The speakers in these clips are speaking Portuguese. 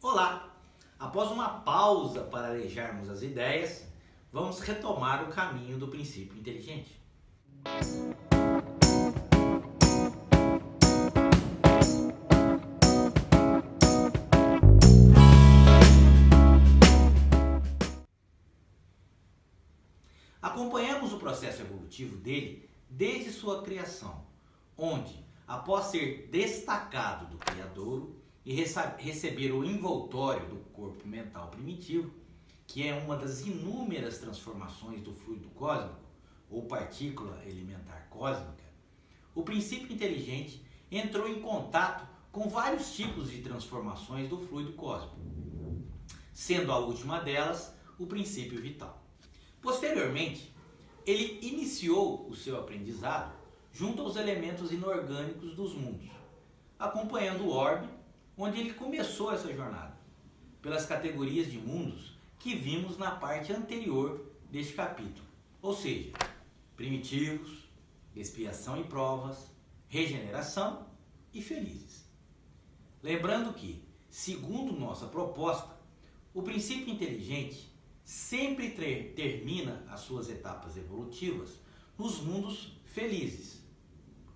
Olá! Após uma pausa para arejarmos as ideias, vamos retomar o caminho do princípio inteligente. Acompanhamos o processo evolutivo dele desde sua criação, onde, após ser destacado do criadouro e receber o envoltório do corpo mental primitivo, que é uma das inúmeras transformações do fluido cósmico, ou partícula elementar cósmica, o princípio inteligente entrou em contato com vários tipos de transformações do fluido cósmico, sendo a última delas o princípio vital. Posteriormente, ele iniciou o seu aprendizado junto aos elementos inorgânicos dos mundos, acompanhando o orbe, onde ele começou essa jornada, pelas categorias de mundos que vimos na parte anterior deste capítulo, ou seja, primitivos, expiação e provas, regeneração e felizes. Lembrando que, segundo nossa proposta, o princípio inteligente sempre termina as suas etapas evolutivas nos mundos felizes,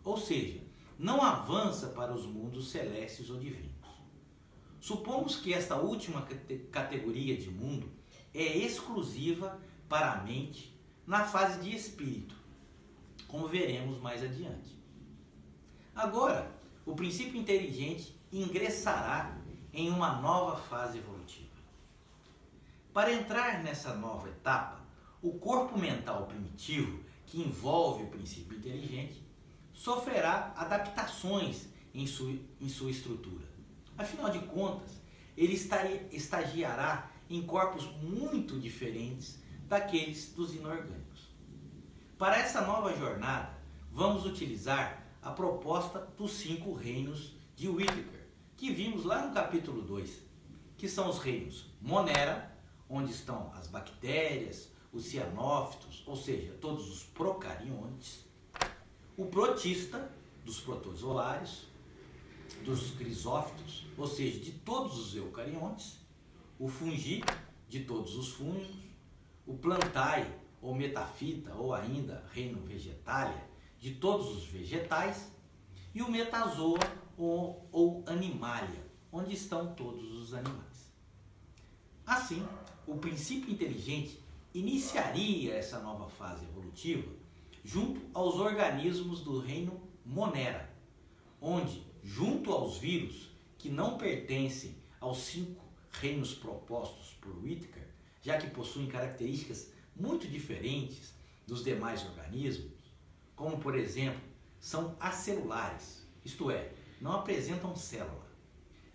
ou seja, não avança para os mundos celestes ou divinos. Supomos que esta última categoria de mundo é exclusiva para a mente na fase de espírito, como veremos mais adiante. Agora, o princípio inteligente ingressará em uma nova fase evolutiva. Para entrar nessa nova etapa, o corpo mental primitivo, que envolve o princípio inteligente, sofrerá adaptações em sua estrutura. Afinal de contas, ele estagiará em corpos muito diferentes daqueles dos inorgânicos. Para essa nova jornada, vamos utilizar a proposta dos 5 reinos de Whittaker, que vimos lá no capítulo 2, que são os reinos Monera, onde estão as bactérias, os cianófitos, ou seja, todos os procariontes, o protista, dos protozoários, dos crisófitos, ou seja, de todos os eucariontes, o fungi, de todos os fungos, o plantae, ou metafita, ou ainda reino vegetalia, de todos os vegetais, e o metazoa, ou animalia, onde estão todos os animais. Assim, o princípio inteligente iniciaria essa nova fase evolutiva junto aos organismos do reino Monera, onde, junto aos vírus que não pertencem aos 5 reinos propostos por Whittaker, já que possuem características muito diferentes dos demais organismos, como por exemplo, são acelulares, isto é, não apresentam célula,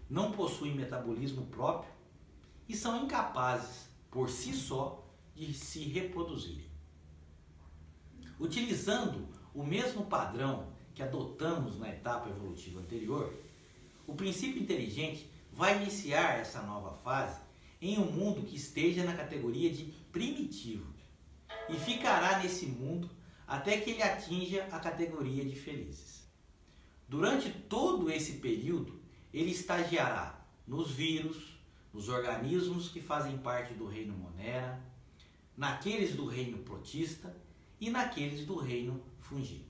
não possuem metabolismo próprio e são incapazes, por si só, de se reproduzirem. Utilizando o mesmo padrão que adotamos na etapa evolutiva anterior, o princípio inteligente vai iniciar essa nova fase em um mundo que esteja na categoria de primitivo e ficará nesse mundo até que ele atinja a categoria de felizes. Durante todo esse período, ele estagiará nos vírus, nos organismos que fazem parte do reino Monera, naqueles do reino protista e naqueles do reino fungi,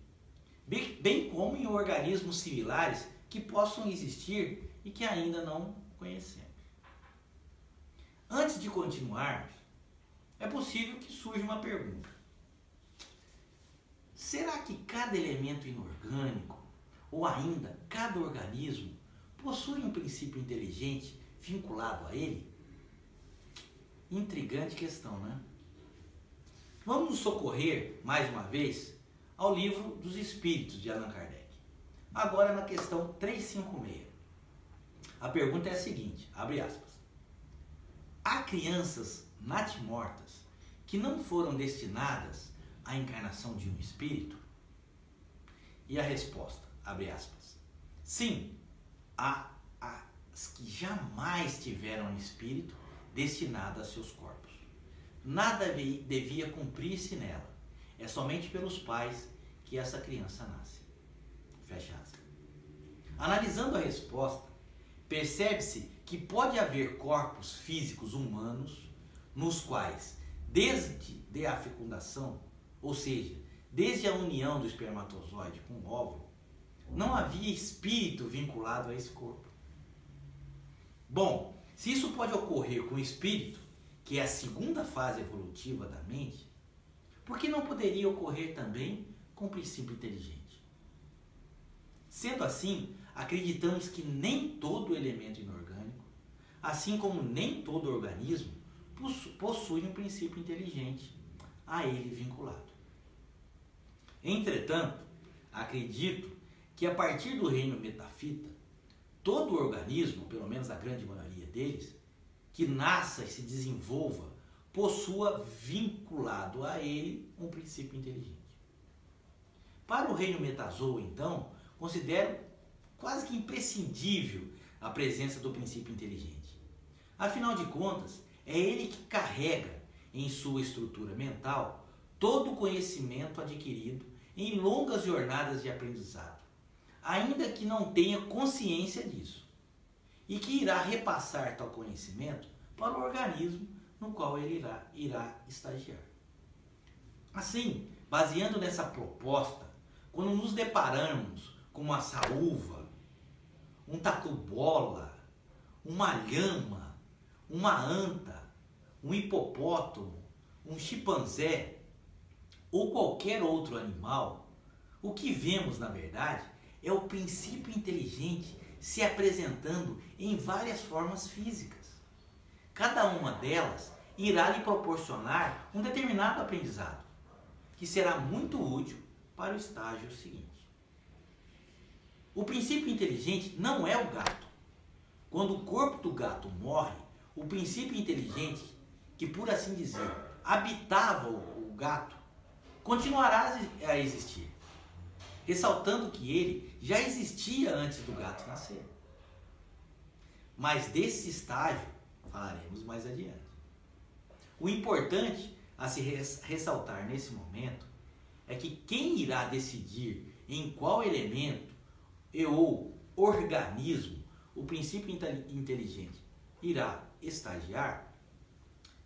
bem como em organismos similares que possam existir e que ainda não conhecemos. Antes de continuarmos, é possível que surja uma pergunta. Será que cada elemento inorgânico, ou ainda cada organismo, possui um princípio inteligente vinculado a ele? Intrigante questão, né? Vamos nos socorrer, mais uma vez, ao livro dos Espíritos de Allan Kardec. Agora na questão 356. A pergunta é a seguinte, abre aspas. Há crianças natimortas que não foram destinadas à encarnação de um espírito? E a resposta, abre aspas. Sim, há as que jamais tiveram um espírito destinado a seus corpos. Nada devia cumprir-se nela. É somente pelos pais que essa criança nasce. Fecha aspas. Analisando a resposta, percebe-se que pode haver corpos físicos humanos nos quais, desde a fecundação, ou seja, desde a união do espermatozoide com o óvulo, não havia espírito vinculado a esse corpo. Bom, se isso pode ocorrer com o espírito, que é a segunda fase evolutiva da mente, por que não poderia ocorrer também com o princípio inteligente? Sendo assim, acreditamos que nem todo elemento inorgânico, assim como nem todo organismo, possui um princípio inteligente a ele vinculado. Entretanto, acredito que a partir do reino metafita, todo organismo, pelo menos a grande maioria deles, que nasça e se desenvolva, possua vinculado a ele um princípio inteligente. Para o reino metazoa, então, considero quase que imprescindível a presença do princípio inteligente. Afinal de contas, é ele que carrega em sua estrutura mental todo o conhecimento adquirido em longas jornadas de aprendizado, ainda que não tenha consciência disso, e que irá repassar tal conhecimento para o organismo no qual ele irá estagiar. Assim, baseando nessa proposta, quando nos deparamos com uma saúva, um tatu-bola, uma lhama, uma anta, um hipopótamo, um chimpanzé ou qualquer outro animal, o que vemos, na verdade, é o princípio inteligente se apresentando em várias formas físicas. Cada uma delas irá lhe proporcionar um determinado aprendizado, que será muito útil para o estágio seguinte. O princípio inteligente não é o gato. Quando o corpo do gato morre, o princípio inteligente, que por assim dizer, habitava o gato, continuará a existir, ressaltando que ele já existia antes do gato nascer. Mas desse estágio falaremos mais adiante. O importante a se ressaltar nesse momento é que quem irá decidir em qual elemento ou organismo o princípio inteligente irá estagiar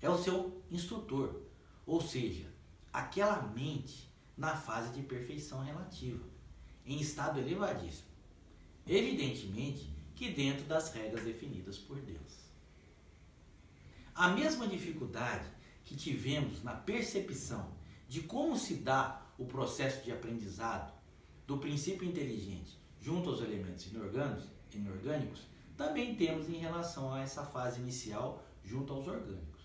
é o seu instrutor, ou seja, aquela mente na fase de perfeição relativa, em estado elevadíssimo, evidentemente que dentro das regras definidas por Deus. A mesma dificuldade que tivemos na percepção de como se dá o processo de aprendizado do princípio inteligente junto aos elementos inorgânicos, também temos em relação a essa fase inicial junto aos orgânicos.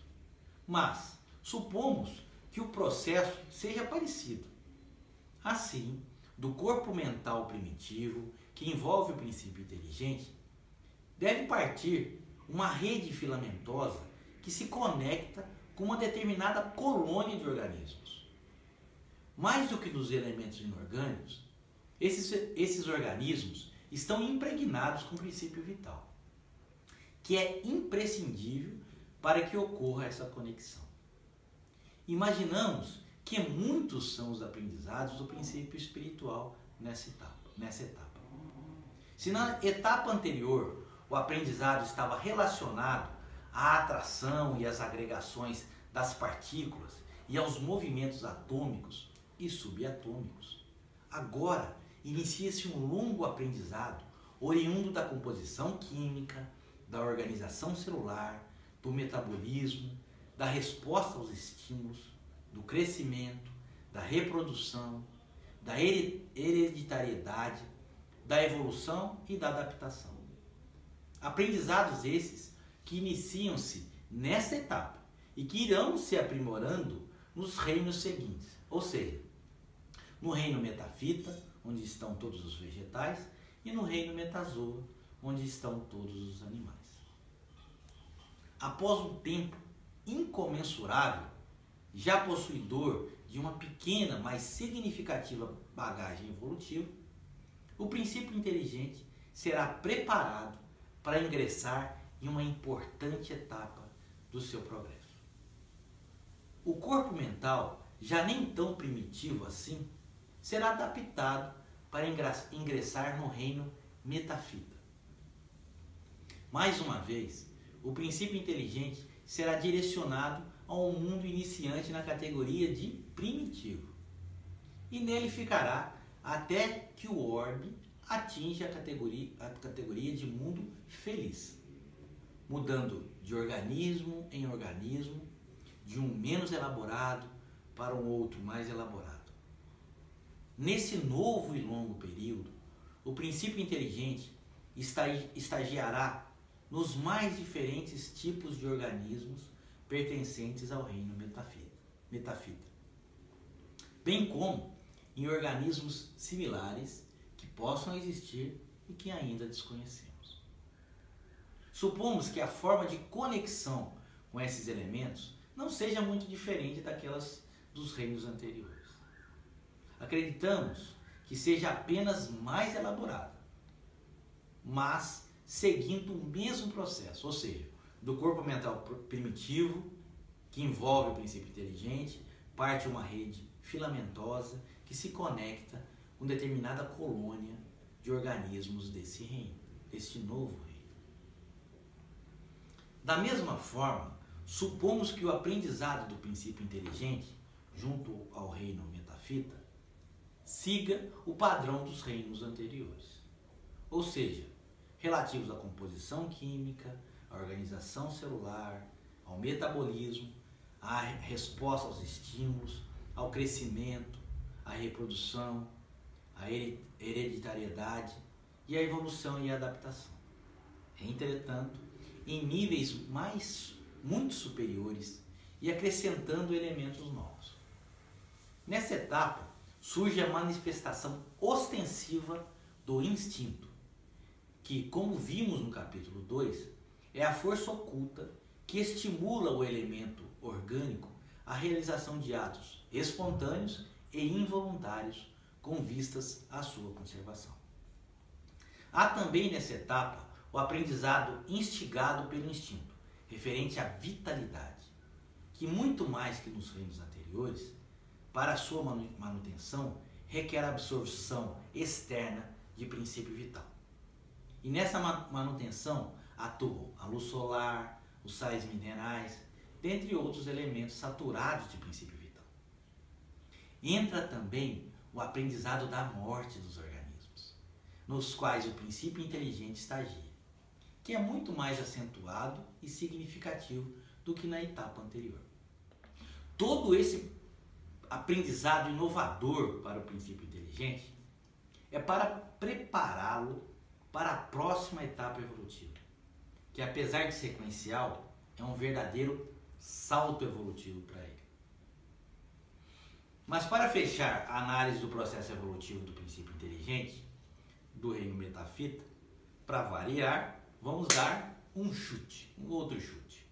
Mas supomos que o processo seja parecido. Assim, do corpo mental primitivo, que envolve o princípio inteligente, deve partir uma rede filamentosa que se conecta com uma determinada colônia de organismos. Mais do que nos elementos inorgânicos, esses organismos estão impregnados com o princípio vital, que é imprescindível para que ocorra essa conexão. Imaginamos que muitos são os aprendizados do princípio espiritual nessa etapa. Se na etapa anterior o aprendizado estava relacionado à atração e às agregações das partículas e aos movimentos atômicos e subatômicos, agora inicia-se um longo aprendizado oriundo da composição química, da organização celular, do metabolismo, da resposta aos estímulos, do crescimento, da reprodução, da hereditariedade, da evolução e da adaptação. Aprendizados esses que iniciam-se nesta etapa e que irão se aprimorando nos reinos seguintes, ou seja, no reino metafita, onde estão todos os vegetais, e no reino metazoa, onde estão todos os animais. Após um tempo incomensurável, já possuidor de uma pequena, mas significativa bagagem evolutiva, o princípio inteligente será preparado para ingressar em uma importante etapa do seu progresso. O corpo mental, já nem tão primitivo assim, será adaptado para ingressar no reino metafita. Mais uma vez, o princípio inteligente será direcionado a um mundo iniciante na categoria de primitivo. E nele ficará até que o orbe atinja a categoria de mundo feliz, mudando de organismo em organismo, de um menos elaborado para um outro mais elaborado. Nesse novo e longo período, o princípio inteligente estagiará nos mais diferentes tipos de organismos pertencentes ao reino metafita, bem como em organismos similares que possam existir e que ainda desconhecemos. Supomos que a forma de conexão com esses elementos não seja muito diferente daquelas dos reinos anteriores. Acreditamos que seja apenas mais elaborada, mas seguindo o mesmo processo, ou seja, do corpo mental primitivo, que envolve o princípio inteligente, parte uma rede filamentosa que se conecta com determinada colônia de organismos desse reino, deste novo reino. Da mesma forma, supomos que o aprendizado do princípio inteligente, junto ao reino metafita, siga o padrão dos reinos anteriores, ou seja, relativos à composição química, à organização celular, ao metabolismo, à resposta aos estímulos, ao crescimento, à reprodução, à hereditariedade e à evolução e adaptação. Entretanto, em níveis muito superiores e acrescentando elementos novos. Nessa etapa, surge a manifestação ostensiva do instinto, que, como vimos no capítulo 2, é a força oculta que estimula o elemento orgânico à realização de atos espontâneos e involuntários com vistas à sua conservação. Há também nessa etapa o aprendizado instigado pelo instinto, referente à vitalidade, que muito mais que nos reinos anteriores, para a sua manutenção, requer a absorção externa de princípio vital. E nessa manutenção atuam a luz solar, os sais minerais, dentre outros elementos saturados de princípio vital. Entra também o aprendizado da morte dos organismos, nos quais o princípio inteligente estagia, que é muito mais acentuado e significativo do que na etapa anterior. Todo esse aprendizado inovador para o princípio inteligente é para prepará-lo para a próxima etapa evolutiva, que apesar de sequencial, é um verdadeiro salto evolutivo para ele. Mas para fechar a análise do processo evolutivo do princípio inteligente, do reino metafita, para variar, vamos dar um outro chute.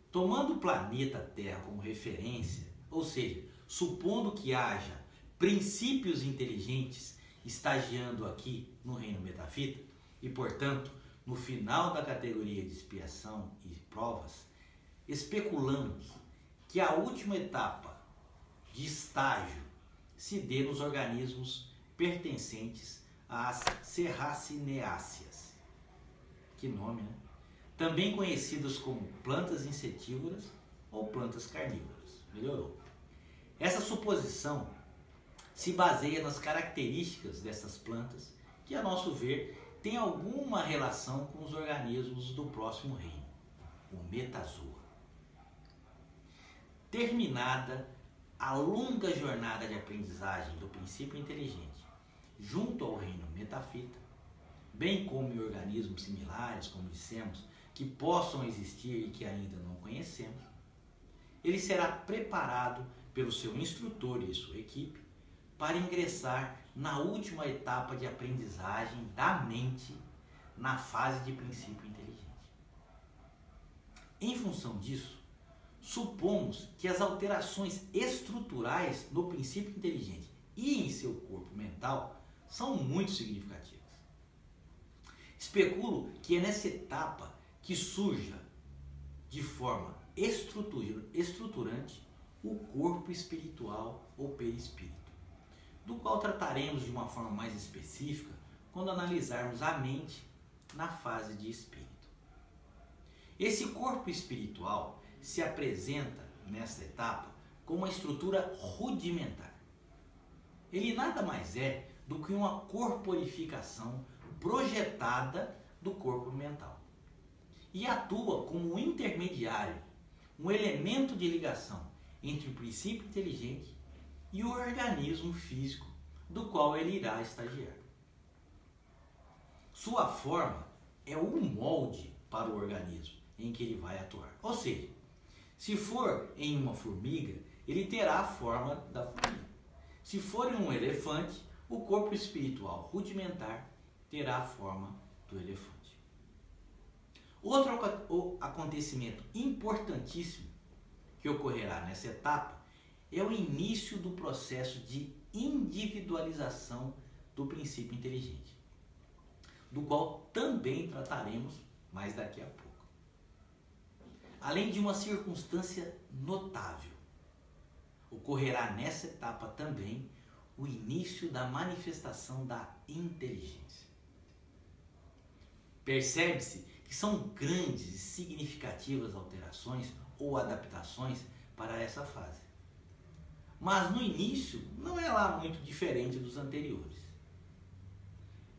Tomando o planeta Terra como referência, ou seja, supondo que haja princípios inteligentes estagiando aqui no reino metafita, e portanto, no final da categoria de expiação e provas, especulamos que a última etapa de estágio se dê nos organismos pertencentes às serracineáceas. Que nome, né? Também conhecidas como plantas insetívoras ou plantas carnívoras. Melhorou. Essa suposição se baseia nas características dessas plantas que, a nosso ver, tem alguma relação com os organismos do próximo reino, o metazoa. Terminada a longa jornada de aprendizagem do princípio inteligente junto ao reino metafita, bem como em organismos similares, como dissemos, que possam existir e que ainda não conhecemos, ele será preparado pelo seu instrutor e sua equipe para ingressar na última etapa de aprendizagem da mente na fase de princípio inteligente. Em função disso, supomos que as alterações estruturais no princípio inteligente e em seu corpo mental são muito significativas. Especulo que é nessa etapa que surja de forma estruturante o corpo espiritual ou perispírito, do qual trataremos de uma forma mais específica quando analisarmos a mente na fase de espírito. Esse corpo espiritual se apresenta nesta etapa como uma estrutura rudimentar. Ele nada mais é do que uma corporificação projetada do corpo mental e atua como um intermediário, um elemento de ligação entre o princípio inteligente e o organismo físico do qual ele irá estagiar. Sua forma é o molde para o organismo em que ele vai atuar. Ou seja, se for em uma formiga, ele terá a forma da formiga. Se for em um elefante, o corpo espiritual rudimentar terá a forma do elefante. Outro acontecimento importantíssimo que ocorrerá nessa etapa é o início do processo de individualização do princípio inteligente, do qual também trataremos mais daqui a pouco. Além de uma circunstância notável, ocorrerá nessa etapa também o início da manifestação da inteligência. Percebe-se que são grandes e significativas alterações ou adaptações para essa fase. Mas no início não é lá muito diferente dos anteriores.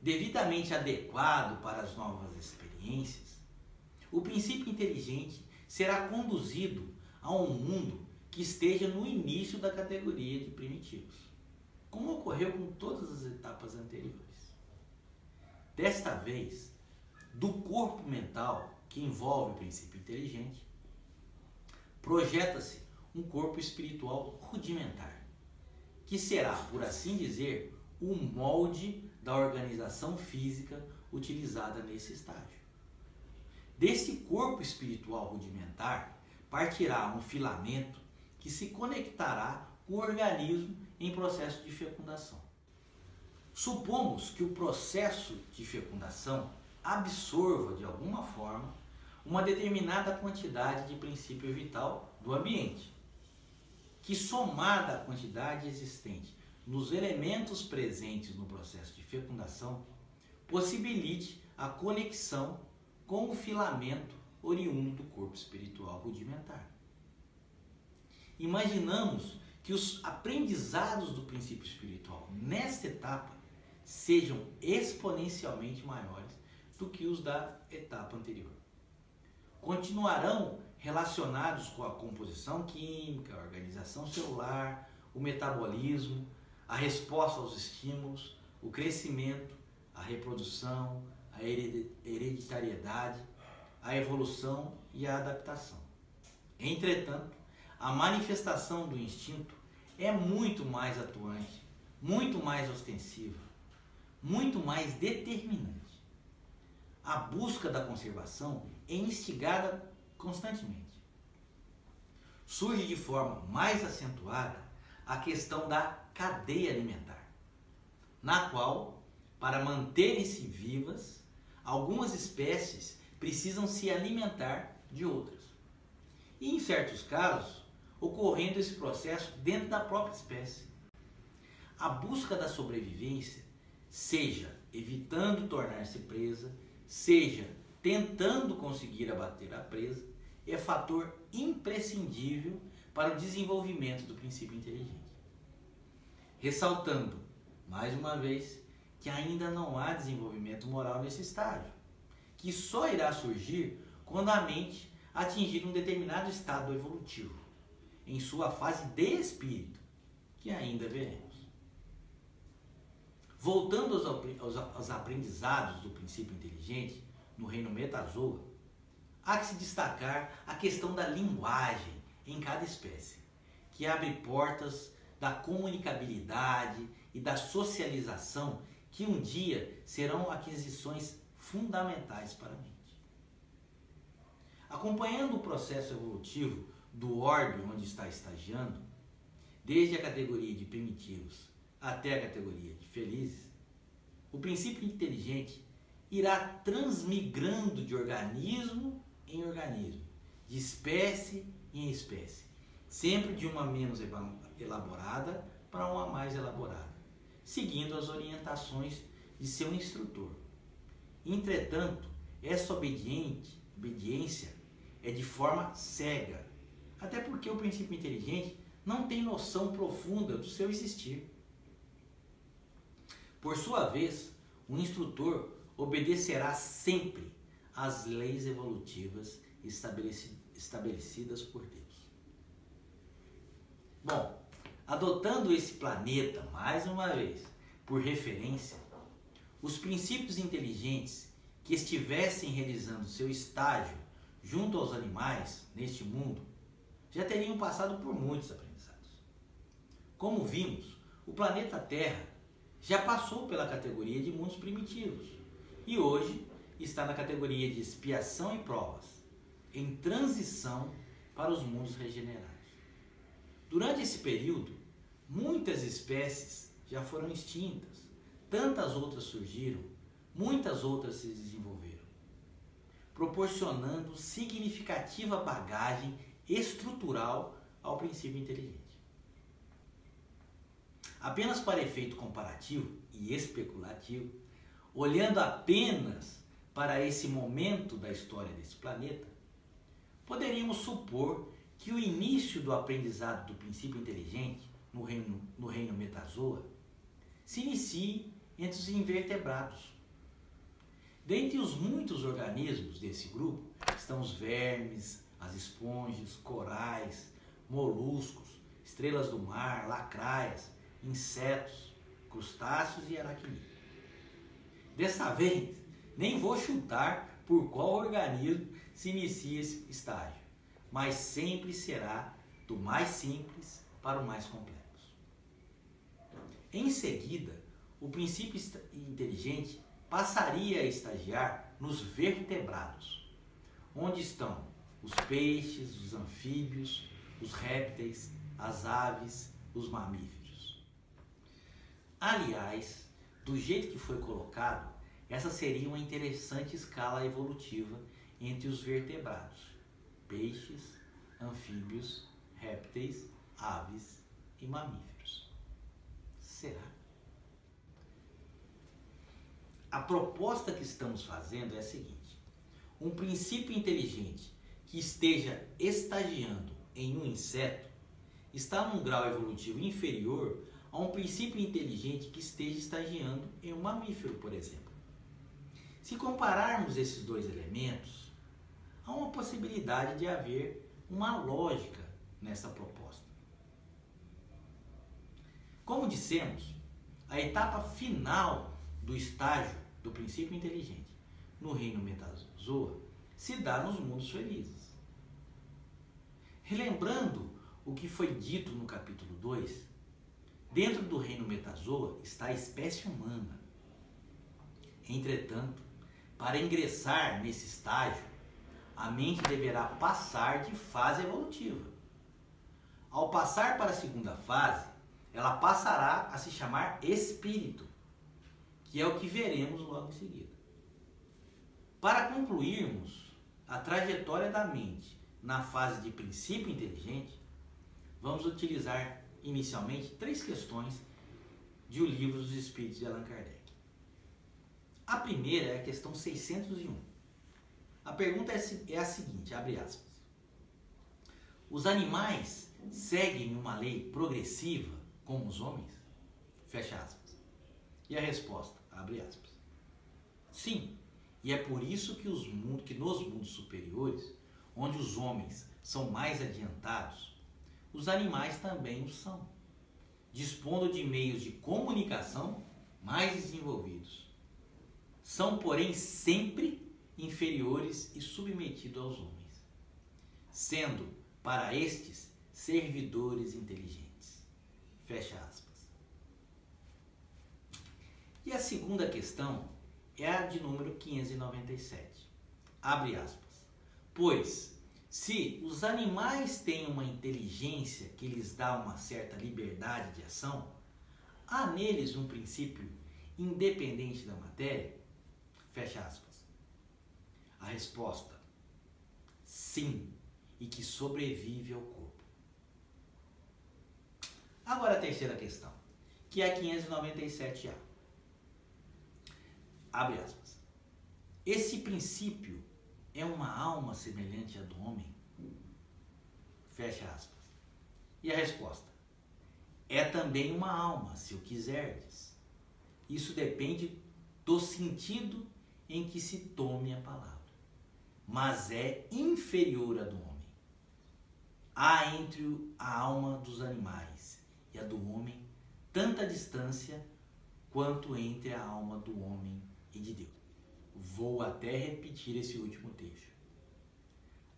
Devidamente adequado para as novas experiências, o princípio inteligente será conduzido a um mundo que esteja no início da categoria de primitivos, como ocorreu com todas as etapas anteriores. Desta vez, do corpo mental que envolve o princípio inteligente, projeta-se um corpo espiritual rudimentar, que será, por assim dizer, o molde da organização física utilizada nesse estágio. Desse corpo espiritual rudimentar partirá um filamento que se conectará com o organismo em processo de fecundação. Supomos que o processo de fecundação absorva de alguma forma uma determinada quantidade de princípio vital do ambiente, que somada à quantidade existente nos elementos presentes no processo de fecundação, possibilite a conexão com o filamento oriundo do corpo espiritual rudimentar. Imaginamos que os aprendizados do princípio espiritual nesta etapa sejam exponencialmente maiores do que os da etapa anterior. Continuarão relacionados com a composição química, a organização celular, o metabolismo, a resposta aos estímulos, o crescimento, a reprodução, a hereditariedade, a evolução e a adaptação. Entretanto, a manifestação do instinto é muito mais atuante, muito mais ostensiva, muito mais determinante. A busca da conservação é instigada constantemente. Surge de forma mais acentuada a questão da cadeia alimentar, na qual, para manterem-se vivas, algumas espécies precisam se alimentar de outras. E, em certos casos, ocorrendo esse processo dentro da própria espécie. A busca da sobrevivência, seja evitando tornar-se presa, seja tentando conseguir abater a presa, é fator imprescindível para o desenvolvimento do princípio inteligente. Ressaltando, mais uma vez, que ainda não há desenvolvimento moral nesse estágio, que só irá surgir quando a mente atingir um determinado estado evolutivo, em sua fase de espírito, que ainda veremos. Voltando aos aprendizados do princípio inteligente no reino metazoa, há que se destacar a questão da linguagem em cada espécie, que abre portas da comunicabilidade e da socialização que um dia serão aquisições fundamentais para a mente. Acompanhando o processo evolutivo do orbe onde está estagiando, desde a categoria de primitivos até a categoria de felizes, o princípio inteligente irá transmigrando de organismo em organismo, de espécie em espécie, sempre de uma menos elaborada para uma mais elaborada, seguindo as orientações de seu instrutor. Entretanto, essa obediência é de forma cega, até porque o princípio inteligente não tem noção profunda do seu existir. Por sua vez, o instrutor obedecerá sempre às leis evolutivas estabelecidas por Deus. Bom, adotando esse planeta, mais uma vez, por referência, os princípios inteligentes que estivessem realizando seu estágio junto aos animais neste mundo já teriam passado por muitos aprendizados. Como vimos, o planeta Terra já passou pela categoria de mundos primitivos e hoje está na categoria de expiação e provas, em transição para os mundos regenerados. Durante esse período, muitas espécies já foram extintas, tantas outras surgiram, muitas outras se desenvolveram, proporcionando significativa bagagem estrutural ao princípio inteligente. Apenas para efeito comparativo e especulativo, olhando apenas para esse momento da história desse planeta, poderíamos supor que o início do aprendizado do princípio inteligente no reino Metazoa se inicie entre os invertebrados. Dentre os muitos organismos desse grupo estão os vermes, as esponjas, corais, moluscos, estrelas do mar, lacraias, insetos, crustáceos e aracnídeos. Dessa vez, nem vou chutar por qual organismo se inicia esse estágio, mas sempre será do mais simples para o mais complexo. Em seguida, o princípio inteligente passaria a estagiar nos vertebrados, onde estão os peixes, os anfíbios, os répteis, as aves, os mamíferos. Aliás, do jeito que foi colocado, essa seria uma interessante escala evolutiva entre os vertebrados, peixes, anfíbios, répteis, aves e mamíferos. Será? A proposta que estamos fazendo é a seguinte: um princípio inteligente que esteja estagiando em um inseto está num grau evolutivo inferior a um princípio inteligente que esteja estagiando em um mamífero, por exemplo. Se compararmos esses dois elementos, há uma possibilidade de haver uma lógica nessa proposta. Como dissemos, a etapa final do estágio do princípio inteligente no reino Metazoa se dá nos mundos felizes. Relembrando o que foi dito no capítulo 2, dentro do reino Metazoa está a espécie humana. Entretanto, para ingressar nesse estágio, a mente deverá passar de fase evolutiva. Ao passar para a segunda fase, ela passará a se chamar espírito, que é o que veremos logo em seguida. Para concluirmos a trajetória da mente na fase de princípio inteligente, vamos utilizar inicialmente 3 questões de O Livro dos Espíritos de Allan Kardec. A primeira é a questão 601. A pergunta é a seguinte, abre aspas. Os animais seguem uma lei progressiva como os homens? Fecha aspas. E a resposta, abre aspas. Sim, e é por isso que nos mundos superiores, onde os homens são mais adiantados, os animais também o são, dispondo de meios de comunicação mais desenvolvidos. São, porém, sempre inferiores e submetidos aos homens, sendo, para estes, servidores inteligentes. Fecha aspas. E a segunda questão é a de número 597. Abre aspas. Pois, se os animais têm uma inteligência que lhes dá uma certa liberdade de ação, há neles um princípio independente da matéria? Fecha aspas. A resposta, sim, e que sobrevive ao corpo. Agora a terceira questão, que é a 597A. Abre aspas. Esse princípio é uma alma semelhante à do homem? Fecha aspas. E a resposta: é também uma alma, se o quiserdes. Isso depende do sentido em que se tome a palavra. Mas é inferior à do homem. Há entre a alma dos animais e a do homem tanta distância quanto entre a alma do homem e de Deus. Vou até repetir esse último trecho.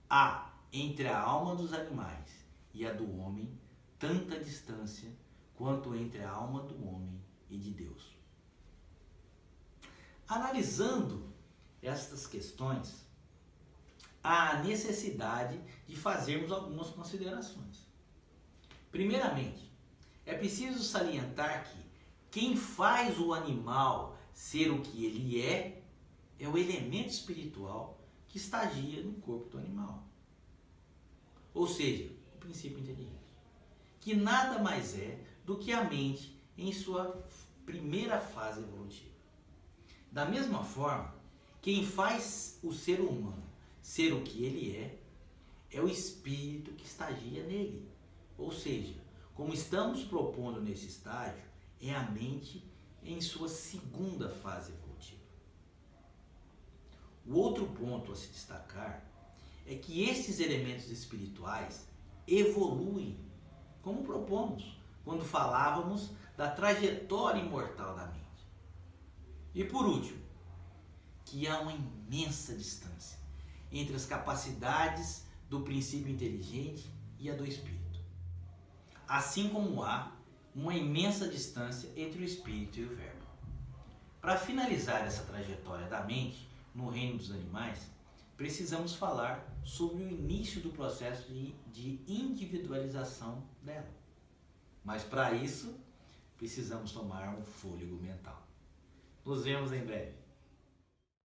Há entre a alma dos animais e a do homem tanta distância quanto entre a alma do homem e de Deus. Analisando estas questões, há a necessidade de fazermos algumas considerações. Primeiramente, é preciso salientar que quem faz o animal ser o que ele é o elemento espiritual que estagia no corpo do animal. Ou seja, o princípio inteligente, que nada mais é do que a mente em sua primeira fase evolutiva. Da mesma forma, quem faz o ser humano ser o que ele é o espírito que estagia nele. Ou seja, como estamos propondo nesse estágio, é a mente em sua segunda fase evolutiva. O outro ponto a se destacar é que estes elementos espirituais evoluem, como propomos quando falávamos da trajetória imortal da mente. E por último, que há uma imensa distância entre as capacidades do princípio inteligente e a do espírito. Assim como há uma imensa distância entre o espírito e o verbo. Para finalizar essa trajetória da mente no reino dos animais, precisamos falar sobre o início do processo de individualização dela. Mas para isso, precisamos tomar um fôlego mental. Nos vemos em breve.